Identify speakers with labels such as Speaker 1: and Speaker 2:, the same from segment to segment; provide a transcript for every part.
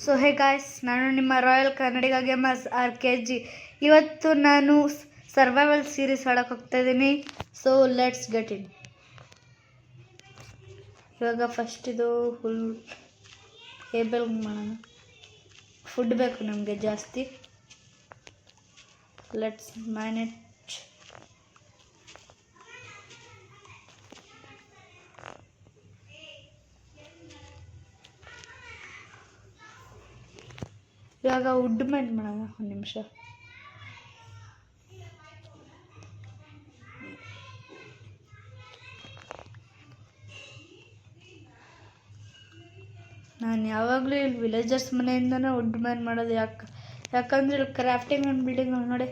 Speaker 1: So hey guys, ನಾನು ನಿಮ್ಮ royal ಕನ್ನಡಿಗ gamers RKG. ಇವತ್ತು ನಾನು ಸರ್ವೈವಲ್ ಸೀರೀಸ್ ಆಡೋಕೆ ಹೋಗ್ತಾ ಇದ್ದೀನಿ. So let's get in. ಇವಾಗ ಫಸ್ಟ್ ಇದು ಫುಲ್ ಟೇಬಲ್ ಮಾಡೋಣ. ಫುಡ್ ಬೇಕು ನಮಗೆ ಜಾಸ್ತಿ. Let's manage. ಇವಾಗ ವುಡ್ ಮೈನ್ ಮಾಡೋಣ. ಒಂದು ನಿಮಿಷ. ನಾನು ಯಾವಾಗಲೂ ಇಲ್ಲಿ ವಿಲೇಜರ್ಸ್ ಮನೆಯಿಂದನೇ ವುಡ್ ಮೈನ್ ಮಾಡೋದು. ಯಾಕಂದ್ರೆ ಇಲ್ಲಿ ಕ್ರಾಫ್ಟಿಂಗ್ ಒಂದು ಬಿಲ್ಡಿಂಗ್ ನೋಡಿ,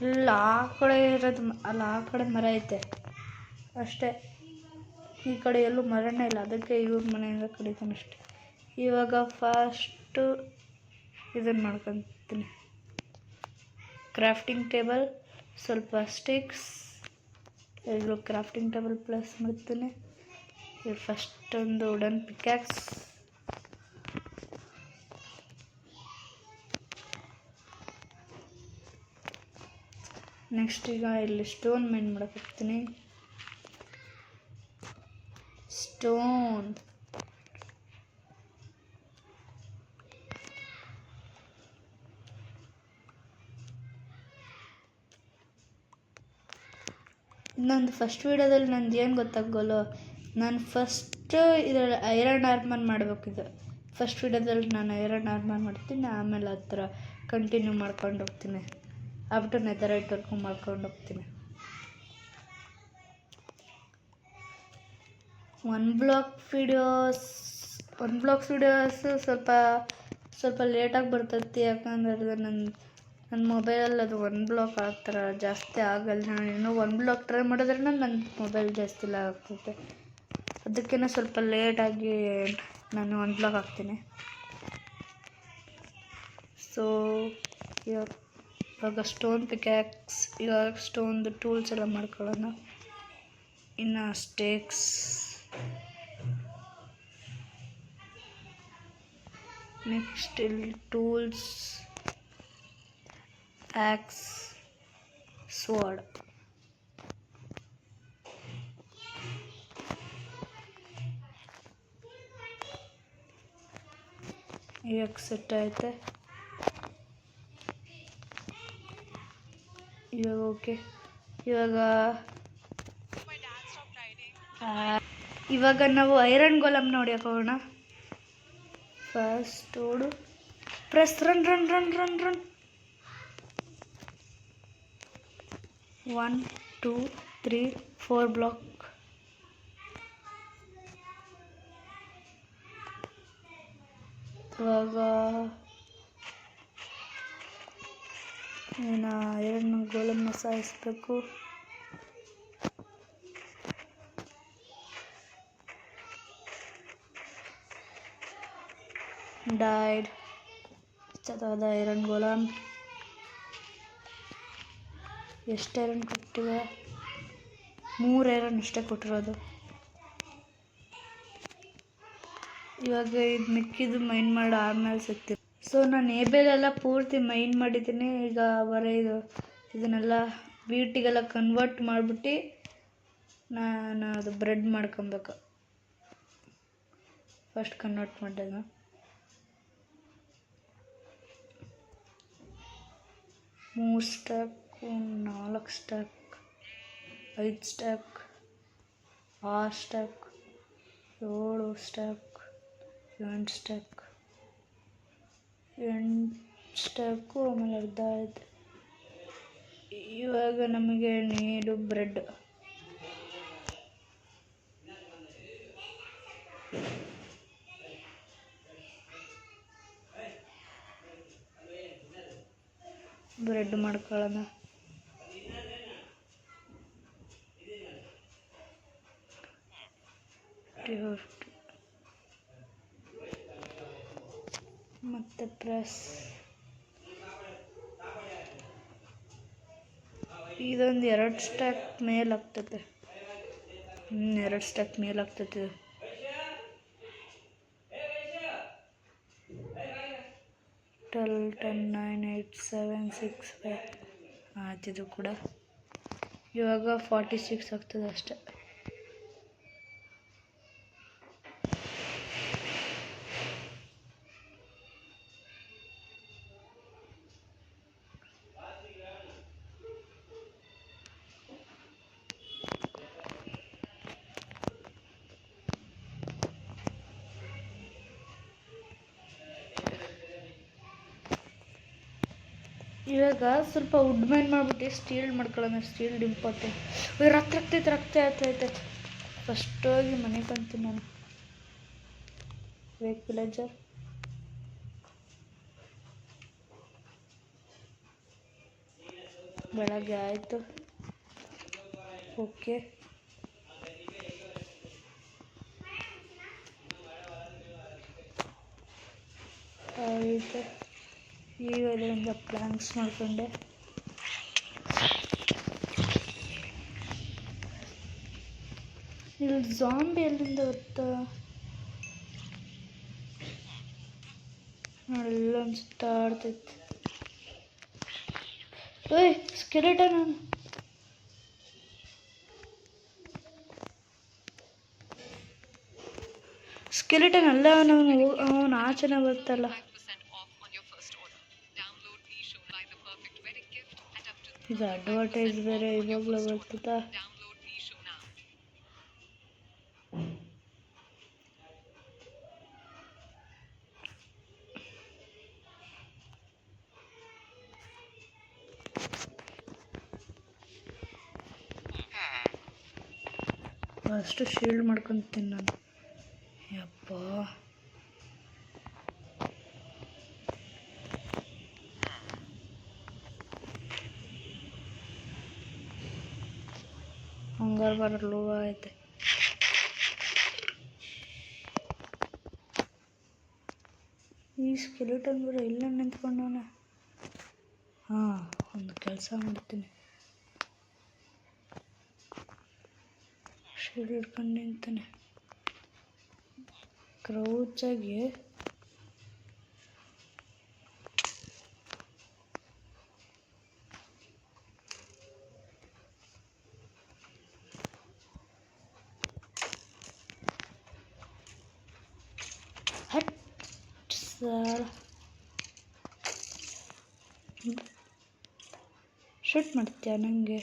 Speaker 1: ಇಲ್ಲಿ ಆ ಕಡೆ ಇರೋದು, ಅಲ್ಲಿ ಆ ಕಡೆ ಮರ ಐತೆ ಅಷ್ಟೇ. ಈ ಕಡೆ ಎಲ್ಲೂ ಮರನೇ ಇಲ್ಲ, ಅದಕ್ಕೆ ಇವ್ರ ಮನೆಯಿಂದ ಕಡಿತಾನೆ ಅಷ್ಟೆ. ಇವಾಗ ಫಸ್ಟು ಇದನ್ನು ಮಾಡ್ಕೊತೀನಿ. ಕ್ರಾಫ್ಟಿಂಗ್ ಟೇಬಲ್, ಸ್ವಲ್ಪ ಸ್ಟಿಕ್ಸ್, ಇವಾಗ ಕ್ರಾಫ್ಟಿಂಗ್ ಟೇಬಲ್ ಪ್ಲಸ್ ಮಾಡ್ತೀನಿ. ಇದು ಫಸ್ಟ್ ಒಂದು ವುಡನ್ ಪಿಕ್ಯಾಕ್ಸ್, ನೆಕ್ಸ್ಟ್ ಈಗ ಇಲ್ಲಿ ಸ್ಟೋನ್ ಮೈನ್ ಮಾಡಕ್ಕೆ ಹೋಗ್ತೀನಿ. ಸ್ಟೋನ್ ನಂದು ಫಸ್ಟ್ ವೀಡಿಯೋದಲ್ಲಿ ನಂದು ಏನು ಗೊತ್ತಾಗಲ್ಲ, ನಾನು ಫಸ್ಟ್ ಇದರಲ್ಲಿ ಐರನ್ ಆರ್ಮರ್ ಮಾಡಬೇಕಿದೆ. ಫಸ್ಟ್ ವೀಡಿಯೋದಲ್ಲಿ ನಾನು ಐರನ್ ಆರ್ಮರ್ ಮಾಡ್ತೀನಿ, ಆಮೇಲೆ ಆ ಥರ ಕಂಟಿನ್ಯೂ ಮಾಡ್ಕೊಂಡು ಹೋಗ್ತೀನಿ. ಆಗ್ಬಿಟ್ಟು ನೆದರೈಟ್ ವರ್ಕು ಮಾಡ್ಕೊಂಡು ಹೋಗ್ತೀನಿ. ಒನ್ ಬ್ಲಾಕ್ ವೀಡಿಯೋಸ್ ಸ್ವಲ್ಪ ಲೇಟಾಗಿ ಬರ್ತೈತಿ. ಯಾಕಂದ್ರೆ ನನ್ನ ಮೊಬೈಲಲ್ಲಿ ಅದು ಒನ್ ಬ್ಲಾಕ್ ಆ ಥರ ಜಾಸ್ತಿ ಆಗಲ್ಲ. ನಾನು ಇನ್ನೂ ಒನ್ ಬ್ಲಾಕ್ ಟ್ರೈ ಮಾಡಿದ್ರೆ ನನ್ನ ಮೊಬೈಲ್ ಜಾಸ್ತಿ ಲಾಗ್ ಆಗ್ತೈತೆ. ಅದಕ್ಕೇ ಸ್ವಲ್ಪ ಲೇಟಾಗಿ ನಾನು ಒನ್ ಬ್ಲಾಕ್ ಹಾಕ್ತೀನಿ. ಸೊ ಇವಾಗ ಸ್ಟೋನ್ ಪಿಕ್ಯಾಕ್ಸ್, ಇವಾಗ ಸ್ಟೋನ್ದು ಟೂಲ್ಸ್ ಎಲ್ಲ ಮಾಡ್ಕೊಳ್ಳೋಣ. ಇನ್ನು ಸ್ಟೇಕ್ಸ್, ನೆಕ್ಸ್ಟ್ ಇಲ್ಲಿ ಟೂಲ್ಸ್, ಆಕ್ಸ್, ಸ್ವರ್ಡ್. ಇವಾಗ ಸೆಟ್ ಐತೆ. ಇವಾಗ ಓಕೆ. ಇವಾಗ ನಾವು ಐರನ್ ಗೋಲಮ್ ನೋಡ್ಯಕ್ಕೆ ಹೋಗೋಣ. ಫಸ್ಟ್ ಓಡು, press, run run run run run. 1 2 3 4 block. ಇವಾಗ ಏನು ಐರನ್ ಗೋಲಮ್ನ ಸಾಯಿಸ್ಬೇಕು. ಡೈಡ್. ಚದಾದ ಐರನ್ ಗೋಲಮ್. ಎಷ್ಟು ಐರನ್ ಕೊಟ್ಟಿವೆ? 3 ಐರನ್ ಇಷ್ಟೇ ಕೊಟ್ಟಿರೋದು. ಇವಾಗ ಇದು ಮಿಕ್ಕಿದ್ದು ಮೈನ್ ಮಾಡಿ ಆದ್ಮೇಲೆ ಸಿಗ್ತೀನಿ. ಸೊ ನಾನು ಏಬೇಲೆಲ್ಲ ಪೂರ್ತಿ ಮೈನ್ ಮಾಡಿದ್ದೀನಿ. ಈಗ ಬರೀ ಇದನ್ನೆಲ್ಲ ವೀಟಿಗೆಲ್ಲ ಕನ್ವರ್ಟ್ ಮಾಡಿಬಿಟ್ಟು ನಾನು ಅದು ಬ್ರೆಡ್ ಮಾಡ್ಕೊಬೇಕು. ಫಸ್ಟ್ ಕನ್ವರ್ಟ್ ಮಾಡಿದ 3 stack, 4 stack, 5 stack, 6 stack, 7 stack, 8 stack, 8 ಸ್ಟ್ಯಾಕು, ಆಮೇಲೆ ಅರ್ಧ ಆಯ್ತು. ಇವಾಗ ನಮಗೆ ನೀಡು ಬ್ರೆಡ್. ಬ್ರೆಡ್ ಮಾಡ್ಕೊಳ್ಳೋಣ. ಮತ್ತೆ ಪ್ರೆಸ್. ಇದೊಂದು 2 ಸ್ಟ್ಯಾಕ್ ಮೇಲೆ ಆಗ್ತದೆ. 2 ಸ್ಟ್ಯಾಕ್ ಮೇಲೆ ಆಗ್ತದೆ. 12 10 9 8 7 6 5 ಆಯ್ತಿದು ಕೂಡ. ಇವಾಗ 46 ಆಗ್ತದೆ ಅಷ್ಟೆ. ಇವಾಗ ಸ್ವಲ್ಪ ವುಡ್ ಮೈನ್ ಮಾಡ್ಬಿಟ್ಟು ಸ್ಟೀಲ್ ಮಾಡ್ಕೊಳ್ಳೋಣ. Steel important. ರಕ್ತ ಆಗ್ತೈತೆ. ಫಸ್ಟ್ ಹೋಗಿ ಮನೆಗೆ ಬಂತೀನಿ ನಾನು. Wake villager. ಬೆಳಗ್ಗೆ ಆಯಿತು. ಓಕೆ, ಆಯಿತು. ಈಗ ಇದರಿಂದ ಪ್ಲಾಂಕ್ಸ್ ಮಾಡಿಕೊಂಡೆ. ಇಲ್ಲಿ ಜಾಂಬಿ ಎಲ್ಲಿಂದ ಗೊತ್ತಾ? ಅಲ್ಲೊಂದು ಸುತ್ತಾಡ್ತೈತೆ. ಓಯ್ ಸ್ಕೆಲೆಟನ್. ಸ್ಕೆಲೆಟನ್ ಅಲ್ಲ, ಅವನು ಆಚೆನೆ ಬರ್ತಲ್ಲ. ಇದು ಅಡ್ವರ್ಟೈಸ್ ಬೇರೆ ಇವಾಗಲೂ ಬರ್ತದಾ? ಅಷ್ಟು ಶೀಲ್ಡ್ ಮಾಡ್ಕೊತೀನಿ ನಾನು. ಯಪ್ಪ, ಹಂಗಾರ ಬರಲು ಐತೆ. ಈ ಸ್ಕೆಲೆಟನ್ ಬರೋ ಇಲ್ಲ ನಿಂತ್ಕೊಂಡವನ. ಹಾಂ, ಒಂದು ಕೆಲಸ ಮಾಡ್ತೀನಿ. ಶೀಲ್ಡ್ ಹಿಡ್ಕೊಂಡು ನಿಂತಾನೆ. ಕ್ರೌಚಾಗಿ ಶೂಟ್ ಮಾಡ್ತೀಯ ನನಗೆ?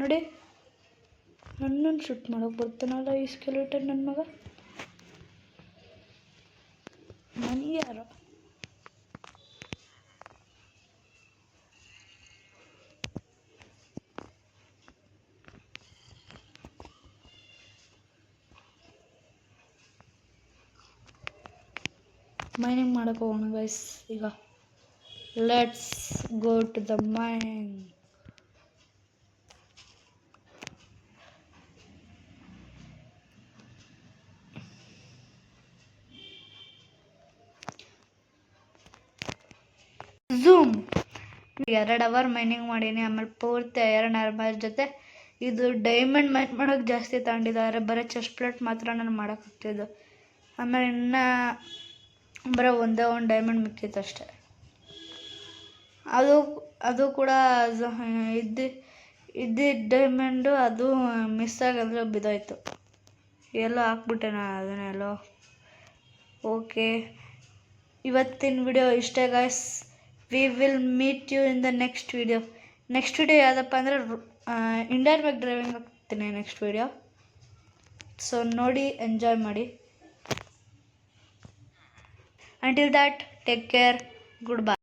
Speaker 1: ನೋಡಿ, ನನ್ನನ್ನು ಶೂಟ್ ಮಾಡೋಕೆ ಬರ್ತಾನಲ್ಲ ಈ ಸ್ಕೆಲೆಟನ್ ನನ್ನ ಮಗ. ನನಗೆ ಯಾರು? ಮೈನಿಂಗ್ ಮಾಡೋಕೆ ಹೋಗೋಣ ಗೈಸ್. ಈಗ let's go to the mine. Zoom. 2 hour mining ಮಾಡೀನಿ. ಆಮೇಲೆ ಪೂರ್ತಿ ಐರನ್ ಆರ್ಮರ್ ಜೊತೆ ಇದು ಡೈಮಂಡ್ ಮೈನ್ ಮಾಡೋಕೆ ಜಾಸ್ತಿ ತಗೊಂಡಿದ್ದಾರೆ. ಬರೀ ಚೆಸ್ಟ್ ಪ್ಲೇಟ್ ಮಾತ್ರ ನಾನು ಮಾಡೋಕ್ಕಾಗ್ತಿದ್ದು. ಆಮೇಲೆ ಇನ್ನೂ ಬರೀ ಒಂದೇ ಒಂದು ಡೈಮಂಡ್ ಮಿಕ್ಕಿತ್ತು ಅಷ್ಟೆ. ಅದು ಕೂಡ ಇದ್ದಿದ್ದ ಡೈಮಂಡು ಅದು ಮಿಸ್ ಆಗಂದ್ರೆ ಬಿದ್ದೋಯ್ತು. ಎಲ್ಲೋ ಹಾಕ್ಬಿಟ್ಟೆ ನಾನು ಅದನ್ನೆಲ್ಲೋ. ಓಕೆ, ಇವತ್ತಿನ ವಿಡಿಯೋ ಇಷ್ಟೇ guys. We will meet you in the next video. Next video ಯಾವುದಪ್ಪ ಅಂದರೆ ಇಂಡಿಯನ್ ಬೈಕ್ ಡ್ರೈವಿಂಗ್ ಹಾಕ್ತೀನಿ ನೆಕ್ಸ್ಟ್ ವಿಡಿಯೋ. ಸೊ ನೋಡಿ, ಎಂಜಾಯ್ ಮಾಡಿ. Until that, take care. Goodbye.